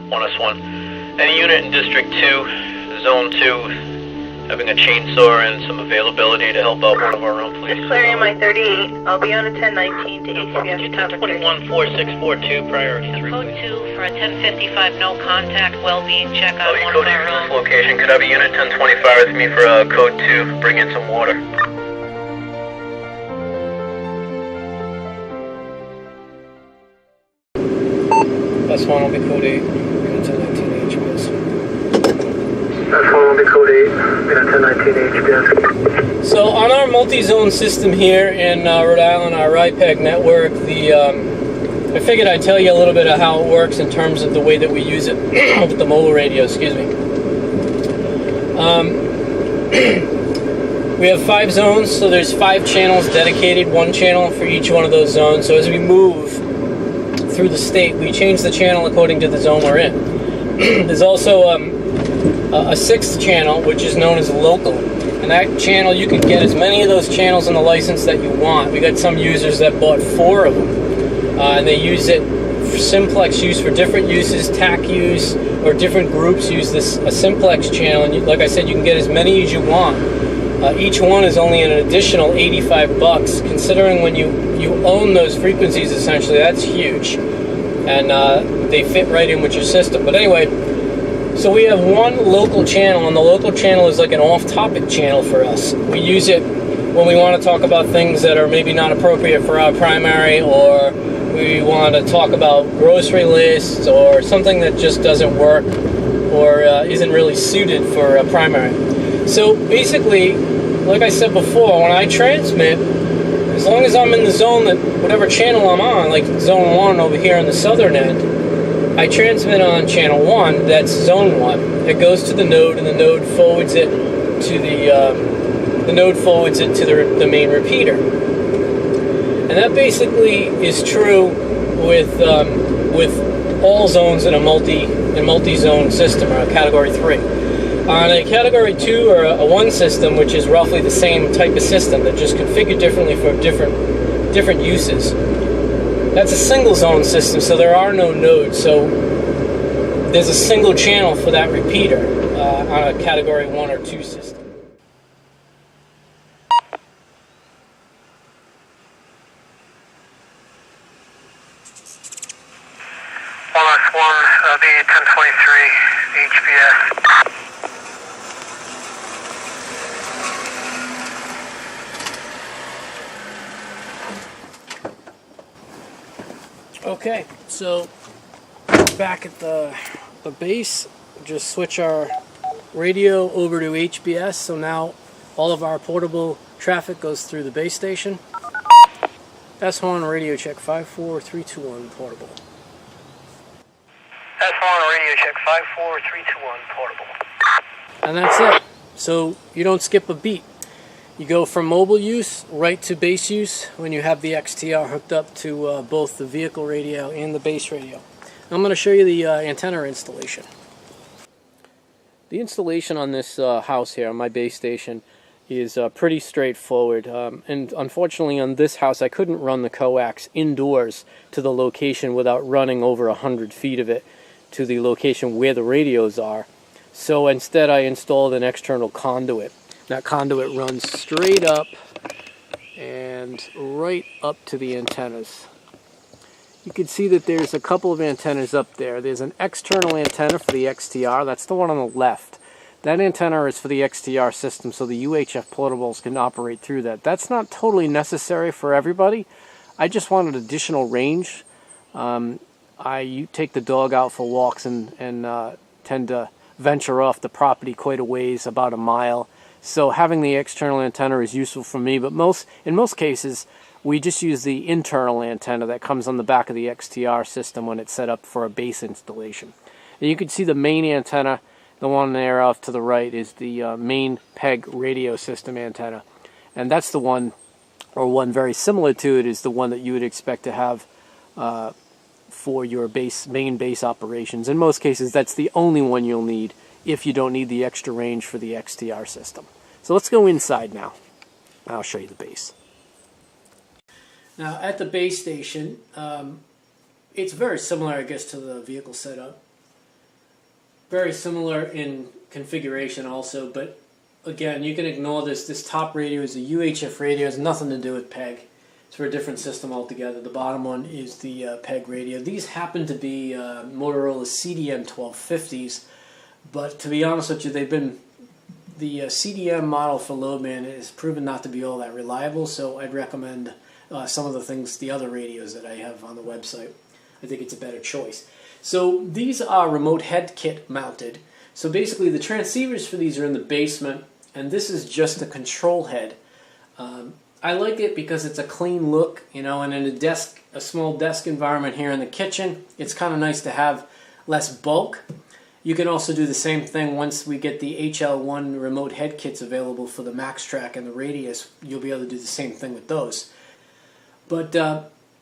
1S1. Any unit in District 2, Zone 2, having a chainsaw and some availability to help out one of our own, please? Clearing my 38. I'll be on a 1019 to HBS. 1021-4642, priority 3, Code 2 for a 1055 no contact well-being check on one of code our to own. this location. Could I have a unit 1025 with me for code 2, bring in some water? That's one will be code 8, unit 1019 HBS. That's one will be code 8, unit 1019 HBS. So on our multi-zone system here in Rhode Island, our RIPEG network, I figured I'd tell you a little bit of how it works in terms of the way that we use it with the mobile radio, excuse me. We have 5 zones, so there's 5 channels dedicated, 1 channel for each one of those zones. So as we move through the state, we change the channel according to the zone we're in. There's also a 6th channel, which is known as local. And that channel, you can get as many of those channels in the license that you want. We got some users that bought 4 of them. And they use it for simplex use for different uses, TAC use, or different groups use a simplex channel. And like I said, you can get as many as you want. Each one is only an additional $85. Considering when you own those frequencies, essentially, that's huge. And they fit right in with your system. But anyway, so we have 1 local channel, and the local channel is like an off-topic channel for us. We use it when we want to talk about things that are maybe not appropriate for our primary, or we want to talk about grocery lists, or something that just doesn't work or isn't really suited for a primary. So basically, like I said before, when I transmit, as long as I'm in the zone that whatever channel I'm on, like zone 1 over here on the southern end, I transmit on channel 1, that's zone 1. It goes to the node, and the node forwards it to the main repeater. And that basically is true with all zones in a multi-zone system, or a category 3. On a category 2 or a 1 system, which is roughly the same type of system that just configured differently for different uses, that's a single zone system, so there are no nodes. So there's a single channel for that repeater on a category 1 or 2 system. The 1023 HBS. Okay, so back at the base, just switch our radio over to HBS, so now all of our portable traffic goes through the base station. S1 radio check 54321 portable. S1 radio check 54321 portable. And that's it. So you don't skip a beat. You go from mobile use right to base use when you have the XTR hooked up to both the vehicle radio and the base radio. I'm going to show you the antenna installation. The installation on this house here, on my base station, is pretty straightforward. And unfortunately on this house I couldn't run the coax indoors to the location without running over 100 feet of it to the location where the radios are. So instead I installed an external conduit. That conduit runs straight up and right up to the antennas. You can see that there's a couple of antennas up there. There's an external antenna for the XTR. That's the one on the left. That antenna is for the XTR system, so the UHF portables can operate through that. That's not totally necessary for everybody. I just wanted additional range. I take the dog out for walks and tend to venture off the property quite a ways, about a mile. So having the external antenna is useful for me, but in most cases we just use the internal antenna that comes on the back of the XTR system when it's set up for a base installation. And you can see the main antenna, the one there off to the right, is the main PEG radio system antenna. And that's the one, or one very similar to it, is the one that you would expect to have for your main base operations. In most cases that's the only one you'll need if you don't need the extra range for the XTR system. So let's go inside now. I'll show you the base. Now at the base station, it's very similar, I guess, to the vehicle setup. very similar in configuration also, but again, you can ignore this. This top radio is a UHF radio. It has nothing to do with PEG. It's for a different system altogether. The bottom one is the PEG radio. These happen to be Motorola CDM 1250s, but to be honest with you, they've been the CDM model for low band has proven not to be all that reliable. So I'd recommend some of the other radios that I have on the website. I think it's a better choice. So these are remote head kit mounted. So basically, the transceivers for these are in the basement, and this is just a control head. I like it because it's a clean look, you know, and in a small desk environment here in the kitchen, it's kind of nice to have less bulk. You can also do the same thing once we get the HL1 remote head kits available for the MaxTrack and the Radius. You'll be able to do the same thing with those. But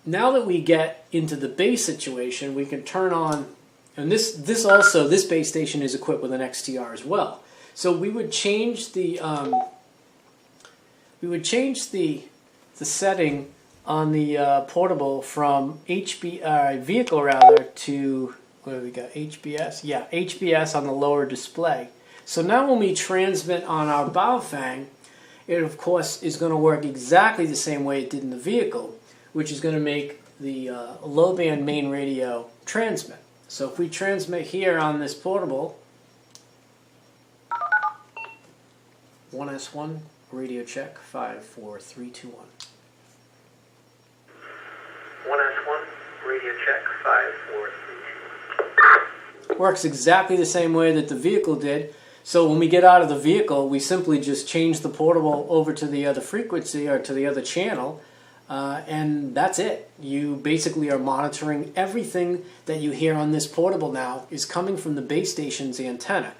now that we get into the base situation, we can turn on, and this base station is equipped with an XTR as well. So we would change the setting on the portable from vehicle rather to, what do we got, HBS? Yeah, HBS on the lower display. So now when we transmit on our Baofeng, it of course is going to work exactly the same way it did in the vehicle, which is going to make the low band main radio transmit. So if we transmit here on this portable, 1S1, radio check, 54321. 1S1, radio check, 54321. Works exactly the same way that the vehicle did. So when we get out of the vehicle, we simply just change the portable over to the other frequency or to the other channel, and that's it. You basically are monitoring everything that you hear on this portable now is coming from the base station's antenna.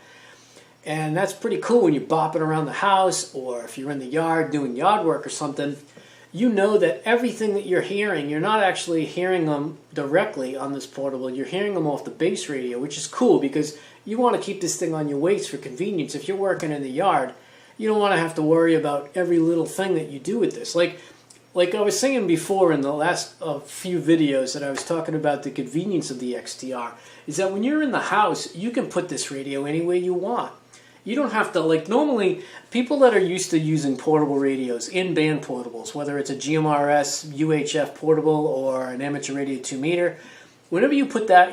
And that's pretty cool when you're bopping around the house, or if you're in the yard doing yard work or something. You know that everything that you're hearing, you're not actually hearing them directly on this portable. You're hearing them off the base radio, which is cool because you want to keep this thing on your waist for convenience. If you're working in the yard, you don't want to have to worry about every little thing that you do with this. Like I was saying before in the last few videos that I was talking about the convenience of the XTR, is that when you're in the house, you can put this radio any way you want. You don't have to, like normally, people that are used to using portable radios, in-band portables, whether it's a GMRS, UHF portable, or an amateur radio 2 meter, whenever you put that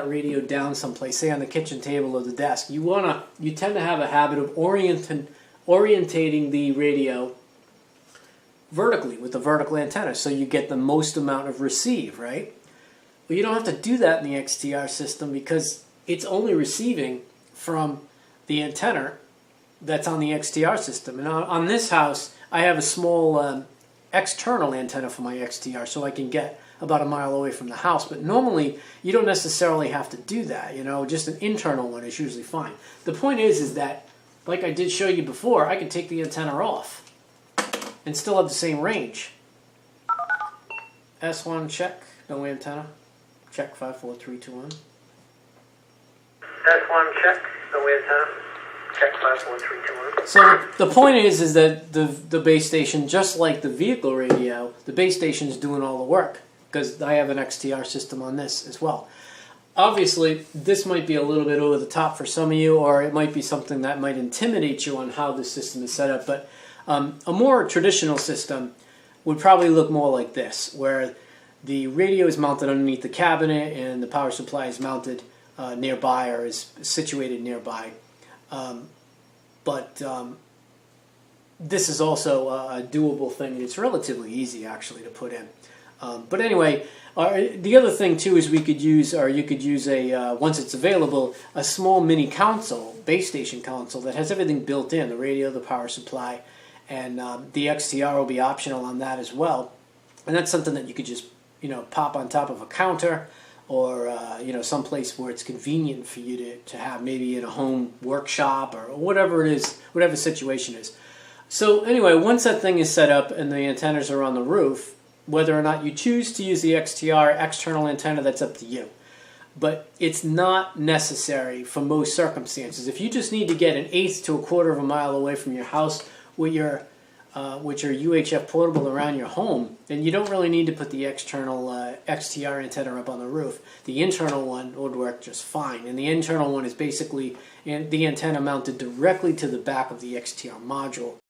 radio down someplace, say on the kitchen table or the desk, you tend to have a habit of orientating the radio vertically with the vertical antenna, so you get the most amount of receive, right? Well, you don't have to do that in the XTR system because it's only receiving from the antenna that's on the XTR system. And on this house, I have a small external antenna for my XTR, so I can get about a mile away from the house. But normally, you don't necessarily have to do that. You know, just an internal one is usually fine. The point is that, like I did show you before, I can take the antenna off and still have the same range. S1 check, no antenna. Check 54321. S1 check, no antenna. Check 54321. So the point is that the base station, just like the vehicle radio, the base station is doing all the work because I have an XTR system on this as well. Obviously, this might be a little bit over the top for some of you, or it might be something that might intimidate you on how the system is set up, but a more traditional system would probably look more like this, where the radio is mounted underneath the cabinet and the power supply is mounted nearby or is situated nearby. But this is also a doable thing, and it's relatively easy actually to put in. But anyway, the other thing too is you could use a, once it's available, a small mini console, base station console that has everything built in, the radio, the power supply, and the XTR will be optional on that as well. And that's something that you could just, pop on top of a counter, or someplace where it's convenient for you to have, maybe in a home workshop or whatever it is, whatever the situation is. So anyway, once that thing is set up and the antennas are on the roof, whether or not you choose to use the XTR external antenna, that's up to you. But it's not necessary for most circumstances. If you just need to get an eighth to a quarter of a mile away from your house with your which are UHF portable around your home, then you don't really need to put the external XTR antenna up on the roof. The internal one would work just fine, and the internal one is basically the antenna mounted directly to the back of the XTR module.